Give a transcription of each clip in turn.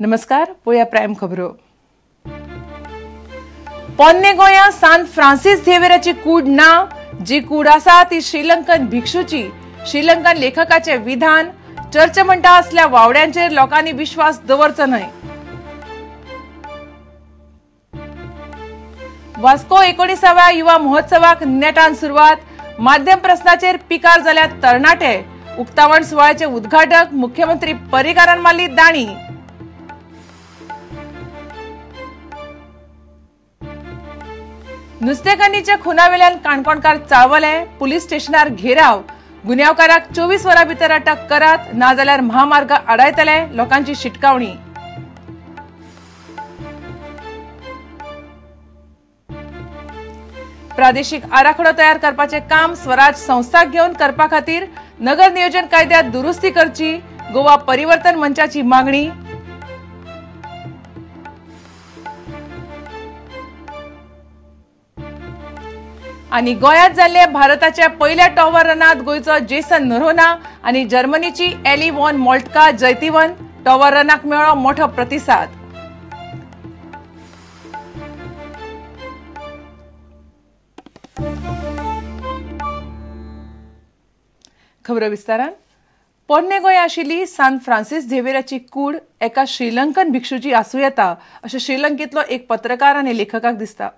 नमस्कार, पळया प्रायम खबरो। पोन्ने गोंया सांत फ्रांसिस झेवियराची कूड ना, जी कूड आसा ती श्रीलंकन भिक्षूची। श्रीलंकन लेखकाचे विधान, चर्च म्हणटा असल्या वावड्यांचेर लोकांनी विश्वास दवरचो न्हय। वास्को 19व्या युवा महोत्सवाक नेटान सुरवात, माध्यम प्रश्नाचेर पिकार जाल्यात तरणाटे। उक्तावण सुवाळ्याचे उद्घाटक मुख्यमंत्री पर्रीकारान मारली दाणी। नुस्तेकान्नीच्या खुनावेल्यान काणकोणकार चाळवले, पुलीस स्टेशनार घेराव। गुन्यांवकाराक 24 वरां भितर अटक करात, नाजाल्यार महामार्ग आडायतले, लोकांची शिटकावणी। प्रादेशीक आराखडो तयार करपाचे काम स्वराज संस्थाक घेवन करपा खातीर नगर नियोजन कायद्यात दुरुस्ती करची, गोवा परिवर्तन मंचाची मागणी। आणि गोंयांत जाल्ले भारताच्या पहिल्या टॉवर रनात गोंयचो जेसन नोरोन्हा आणि जर्मनीची एली वॉन मॉल्टका जैतिवन। टॉवर रनाक मेळ्ळो मोठो प्रतिसाद। खबर विस्तारान। पोन्ने गोंय आशिल्ली सांत फ्रांसिस झेवियराची कूड एका श्रीलंकन भिक्षूची आसूं येता, अशें श्रीलंकेतलो एक पत्रकार आनी लेखकाक दिसता।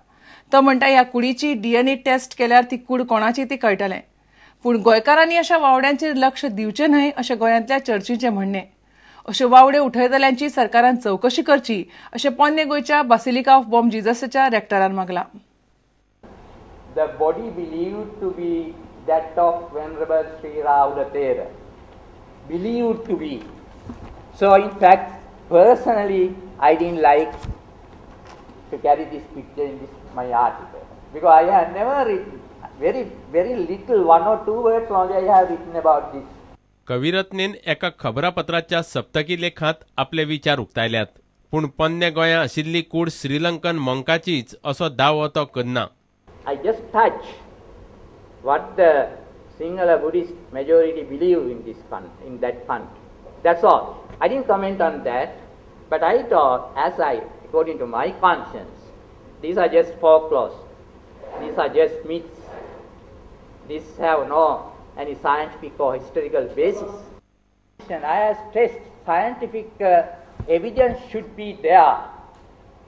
तो म्हणटा ह्या कुडीची DNA टेस्ट केल्यार ती कूड कोणाची ती कळटलें। पूण गोंयकारांनी अशा वावड्यांचेर लक्ष दिवचें न्हय अशें गोंयांतल्या चर्चीचें म्हणणें। अश्यो वावड्यो उठयतल्यांची सरकारान चवकशी करची, अशें पोन्ने गोंयच्या बासिलिका ऑफ बॉम जिजसच्या रेक्टरान मागला। The body believed to be that of Venerable Sri Raudatera, believed to be. So in fact, personally, I didn't like to carry this picture in my article, because I have never written, very little, 1 or 2 words only I have written about this. कविरत्नेन एका खबरापत्राच्या सप्तकी लेखात आपले विचार उक्तायल्यात, पूण पोन्ने गोंया आशिल्ली कूड श्रीलंकन मंकाचीच असो दावो तो करना। I just touch what the Sinhala Buddhist majority believe in this fund, in that fund. That's all. I didn't comment on that, but I thought, according to my conscience, these are just folklores. These are just myths. These have no any scientific or historical basis. And I have stressed scientific evidence should be there.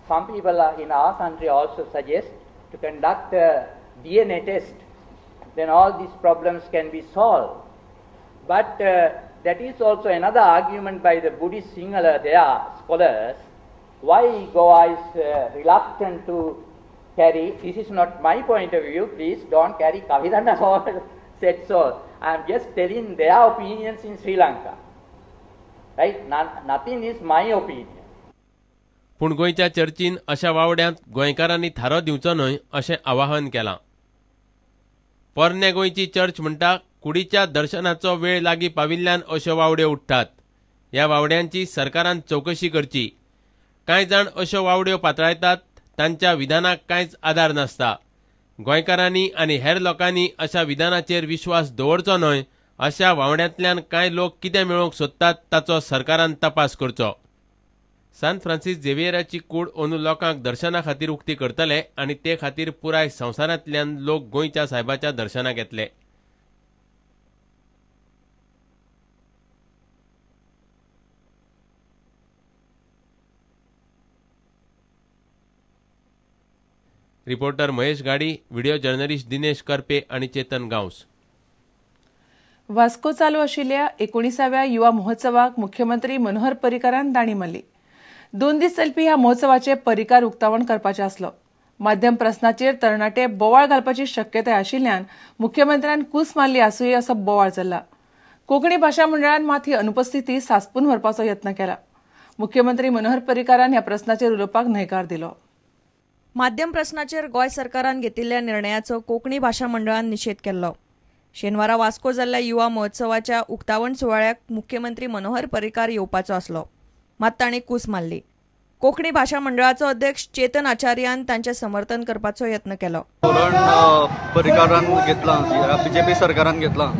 Some people in our country also suggest to conduct a DNA test, then all these problems can be solved. But that is also another argument by the Buddhist Sinhala, their scholars, why Goa is reluctant to carry. This is not my point of view, please don't carry Kavirana or said so. I am just telling their opinions in Sri Lanka. Right? Nothing is my opinion. पूण गोंयच्या चर्चीन अशा वावड्यांत गोंयकारांनी थारो दिवचो न्हय अशें आवाहन केलां। पोरने गोंयची चर्च म्हणटा कुडीच्या दर्शनाचो वेळ लागीं पाविल्ल्यान अश्यो वावड्यो उठतात। ह्या वावड्यांची सरकारान चवकशी करची। कांय जाण अश्यो वावड्यो पातळायतात, तांच्या विधानाक कांयच आधार नासता। गोंयकारांनी आनी हेर लोकांनी अशा विधानाचेर विश्वास दवरचो न्हय। अशा वावड्यांतल्यान कांय लोक कितें मेळोवंक सोदतात ताचो सरकारान तपास करचो। सांत फ्रांसिस झेवियराची कूड अंदू लोकांक दर्शना खातीर उक्ती करतले आनी ते खातीर पुराय संवसारांतल्यान लोक गोंयच्या सायबाच्या दर्शनाक येतले। रिपोर्टर महेश गाडी, व्हिडिओ जर्नलिस्ट दिनेश करपे आणि चेतन गांवस। वास्को चालू आशिल्ल्या 19व्या युवा महोत्सवाक मुख्यमंत्री मनोहर पर्रीकारान दाणी मारली। 2 दीस चलपी ह्या महोत्सवाचे पर्रीकार उक्तावण करपाचे आसलो। माध्यम प्रश्नाचेर तरणाटे बोवाळ घालपाची शक्यताय आशिल्ल्यान मुख्यमंत्र्यान कूस मारली आसूय असो बोवाळ चल्ला। कोंकणी भाशा मंडळान मात ही अनुपस्थिती सासपून व्हरपाचो यत्न केला। मुख्यमंत्री मनोहर पर्रीकारान ह्या प्रश्नाचेर उलोवपाक न्हयकार दिलो। माध्यम प्रश्नाचेर गोंय सरकारान घेतिल्ल्या निर्णयाचो कोंकणी भाशा मंडळान निशेध केल्लो। शेनवारा वास्को जाल्ल्या युवा महोत्सवाच्या उक्तावण सुवाळ्याक मुख्यमंत्री मनोहर पर्रीकार येवपाचो आसलो, मात तांणी कूस मारली। कोंकणी भाशा मंडळाचो अध्यक्ष चेतन आचार्यान तांचे समर्थन करपाचो यत्न केलो। पर्रीकारान घेतला, BJP सरकारान घेतला,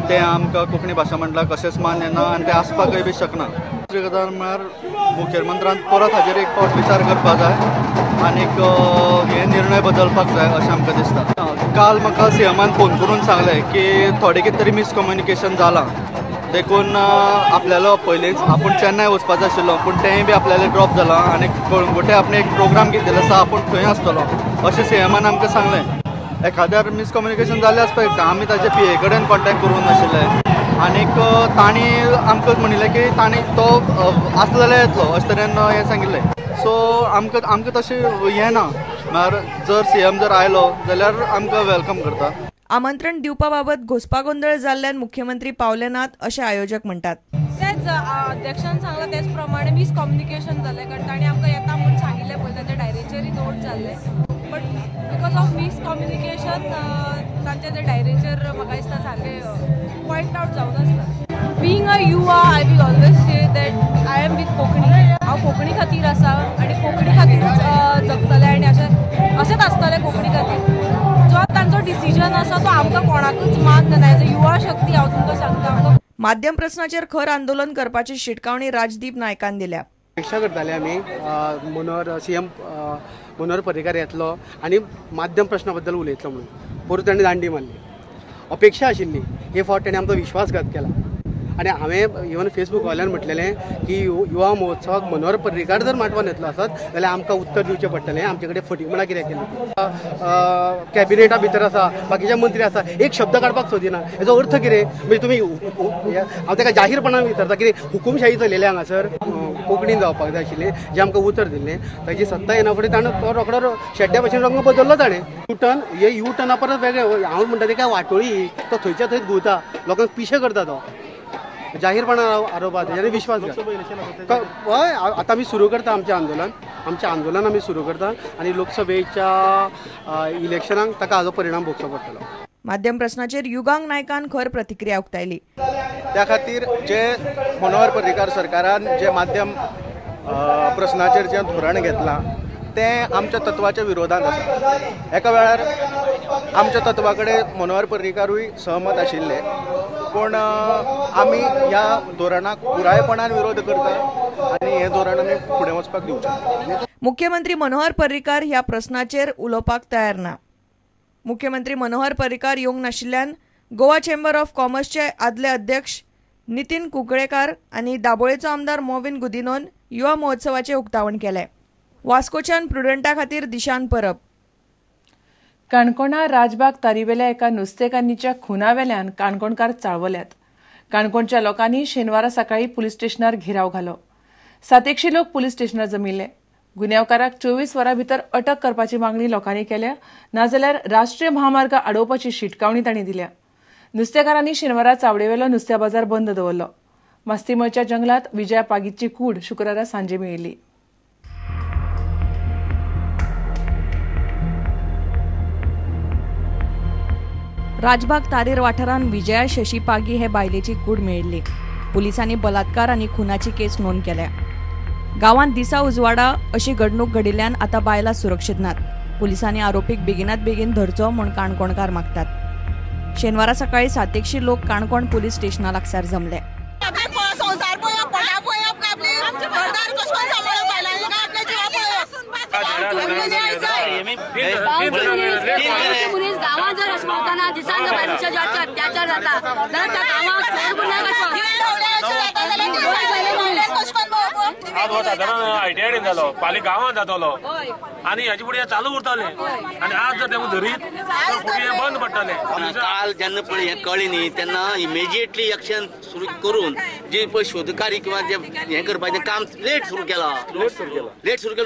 ते आमकां कोंकणी भाशा मंडळाक कशेंच मान्य ना आनी ते आसपाकय बी शकना। म्हळ्यार मुखेलमंत्र्यान परत हाजेर एक फावट विचार करपा जाय आनीक हे निर्णय बदलपाक जाय अशें आमकां दिसता. काल म्हाका सीएमान फोन करून सांगलें की थोडें कितें तरी मिसकम्युनिकेशन जालां, देखून आपल्याला पयलींच आपूण चेन्नय वचपाचो आशिल्लो पूण तेंय बी आपल्याला ड्रॉप जालां आनी कळंगुटे आपण एक प्रोग्राम घेतिल्लो आसा, आपूण थंय आसतलो अशें सीएमान आमकां सांगलें. एखाद्यार मिसकम्युनिकेशन जाल्लें आसपा शकता, आमी ताचे PA कडेन कॉन्टेक्ट करून नाशिल्ले आनीक तांणी आमकां म्हणिल्लें की तांणी तो आसलो जाल्यार येतलो अशें तरेन हें सांगिल्लें. सो आमकां तशें हें ना, म्हळ्यार जर CM जर आयलो जाल्यार आमकां वेलकम करता. आमंत्रण दिवपाबाबत घोस्पागोंदळ जाल्ल्यान मुख्यमंत्री पावले नात अशें आयोजक म्हणटात. तेच अध्यक्षान सांगलां तेच प्रमाणे मिसकम्युनिकेशन जालें, कारण तांणी आमकां येता म्हणून सांगिल्लें पळय तांच्या डायरीचेरय नोट जाल्लें, बट बिकॉज ऑफ मिसकम्युनिकेशन तांच्या त्या डायरीचेर म्हाका दिसता सारकें पॉयंट आउट जावन आसता. बीइंग अ युवा I will always say that I am with Konkani. हांव कोंकणी खातीर आसा आनी कोंकणी खातीरच जगतलें आनी अशेंच आसतलें कोंकणी खातीर. जो तांचो डिसिजन आसा तो आमकां कोणाकूच मान्य ना. एज अ युवा शक्ती हांव तुमकां सांगता. माध्यम प्रश्नाचेर खर आंदोलन करपाची शिटकावणी राजदीप नायकान दिल्या. अपेक्षा करताले आमी CM मनोहर पर्रीकार येतलो आनी माध्यम प्रश्ना बद्दल उलयतलो म्हणून, परत ताणें दांडी मारली. अपेक्षा आशिल्ली, हे फावट ताणें आमचो विश्वासघात केला आनी हांवें इवन फेसबूक वाल्यान म्हटलेलें की युवा महोत्सवाक मनोहर पर्रीकार जर माटवान येतलो आसत जाल्यार आमकां उत्तर दिवचें पडटलें. आमचे कडेन फटींगपणां कित्याक केली, कॅबिनेटा भितर आसा, बाकीचे मंत्री आसा, एक शब्द काडपाक सोदिना. हेजो अर्थ कितें? म्हणजे तुमी हांव ताका जाहीरपणान विचारता कितें हुकूमशाही चलयले हांगासर कोंकणीन जावपाक जाय आशिल्लें, जें आमकां उतर दिल्लें. ताची सत्ता येना फुडें ताणें तो रोखडो शेड्या भशेन रंग बदललो ताणें. U-turn हे U-turn परत वेगळें. हांव म्हणटा ते काय वाटोळी, तो थंयच्या थंय घुंवता, लोकांक पिशे करता तो जाहीरपणान आरोपात आनी विश्वास हय. आतां आमी सुरू करता आमचें आंदोलन आमी सुरू करता आनी लोकसभेच्या इलेक्शनाक ताका हाजो परिणाम भोगचो पडटलो. माध्यम प्रश्नाचेर युगांक नायकान खर प्रतिक्रिया उक्तायली. त्या खातीर जे मनोहर पर्रीकार सरकारान जे माध्यम प्रश्नाचेर जें धोरण घेतलां तें आमच्या तत्वाच्या विरोधांत आसा. एका वेळार आमच्या तत्वा कडेन मनोहर पर्रीकारूय सहमत आशिल्ले, पूण आमी ह्या धोरणाक पुरायपणान विरोध करता आनी हें धोरण आमी फुडें वचपाक दिवचे. मुख्यमंत्री मनोहर पर्रीकार ह्या प्रश्नाचेर उलोवपाक तयार ना. मुख्यमंत्री मनोहर पर्रीकार येवंक नाशिल्ल्यान गोवा चेंबर ऑफ कॉमर्सचे आदले अध्यक्ष नितीन कुंकळेकार आनी दाबोळेचो आमदार मोविन गुदिनोन युवा महोत्सवाचें उक्तावण केलें. वास्कोच्यान प्रुडंटा खातीर दिशान परब. काणकोणा राजबाग तारीवेल्या एका नुस्तेकान्नीच्या खुनावेल्यान काणकोणकार चाळवल्यात. काणकोणच्या लोकांनी शेनवारा सकाळी पुलीस स्टेशनार घेराव घालो. 700 लोक पुलीस स्टेशनार जमिल्ले. गुन्यांवकाराक 24 वरां भितर अटक करपाची मागणी लोकांनी केल्या, नाजाल्यार राष्ट्रीय महामार्ग आडोवपाची शिटकावणी तांणी दिल्या. नुस्तेकारांनी शेनवारा चावडेवेलो नुस्त्या बाजार बंद दवरलो. मस्तिमळच्या जंगलात विजया पागीतची कूड शुक्रारा सांजे मेळिल्ली. राजबाग तारीर वाठारांत विजया शशी पागी हे बायलेची कूड मेळिल्ली. पुलिसांनी बलात्कार आनी खुनाची केस नोंद केल्या. गांवांत दिसा उजवाडा अशी घडणूक घडिल्ल्यान आतां बायलां सुरक्षीत नात. पुलिसांनी आरोपीक बेगिनात बेगीन धरचो म्हूण काणकोणकार मागतात. शेनवारा सकाळी 700 लोक काणकोण पुलीस स्टेशना लागसार जमले. गावात जर असताना दिसांना बायलांच्या ज्याचे अत्याचार जाता तर त्या गावात साधारण आयटीआयडीन जालो पाली गांवांत जातलो आनी हेजे फुडें चालू उरताले आनी आज जर तेमकां धरीत तर फुडें बंद पडटले. काल जेन्ना पळय हें कळ्ळें न्ही तेन्ना इमिजिएटली एक्शन सुरू करून जे पळय शोधकारी किंवा जे हें करपाचें काम लेट सुरू केलां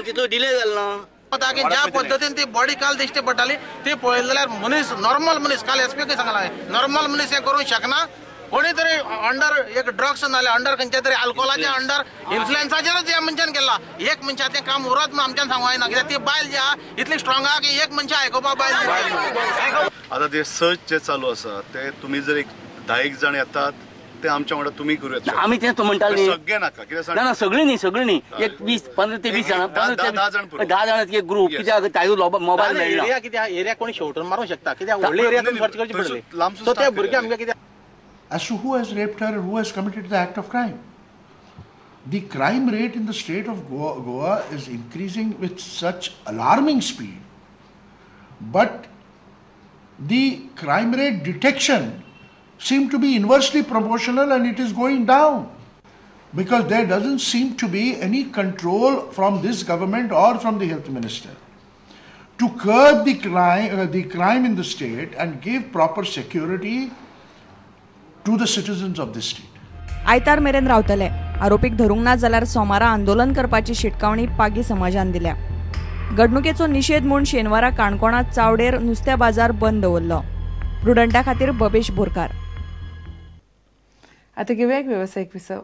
तितलो डिले जालो ना. ज्या पद्दतीन ती बॉडी काल दिश्टी पडटाली ती पळयली जाल्यार मनीस नॉर्मल मनीस काल एसपीक सांगला नॉर्मल मनीस हें करूंक शकना. कोणी तरी अंडर एक ड्रग्स नाल्यार अंडर खंयच्या तरी अल्कोहोलाच्या अंडर इन्फ्लुएन्साचेरच ह्या मनशान केला. एक मनशाचें काम उरत म्हणून आमच्यान सांगूंक ना, कित्याक ती बायल जी आहा इतली स्ट्रॉंग आहा की एक मनशा आयकुपा बायल. आतां ते सर्च जे चालू आसा ते तुमी जर एक 10 जाण येतात ते आमच्या वांगडा तुमी करूयात. आमी तें म्हणटाले सगळे नाका कित्याक ना सगळीं न्ही एक 15 ते 20 जाणां 10 जाणां एक ग्रुप कित्याक ताजो मोबायल मेळ्ळा. एरिया कित्याक एरिया कोणी शेवटून मारूंक शकता कित्याक व्हडले एरियातून सर्च करची पडटली. सो ते भुरगे आमकां कित्याक as to who has raped her and who has committed the act of crime. the crime rate in the state of Goa is increasing with such alarming speed, but the crime rate detection seem to be inversely proportional, and it is going down because there doesn't seem to be any control from this government or from the health minister to curb the crime in the state and give proper security to the citizens of this state. आयतार मेरेन रावतले. आरोपीक धरूंक ना जाल्यार सोमारा आंदोलन करपाची शिटकावणी पागी समाजान दिल्या. घडणुकेचो निषेध म्हूण शेनवारा काणकोणांत चावडेर नुस्त्या बाजार बंद दवरलो. प्रुडंटा खातीर बबेश बोरकार. आता घेऊया एक व्यावसायिक विसव.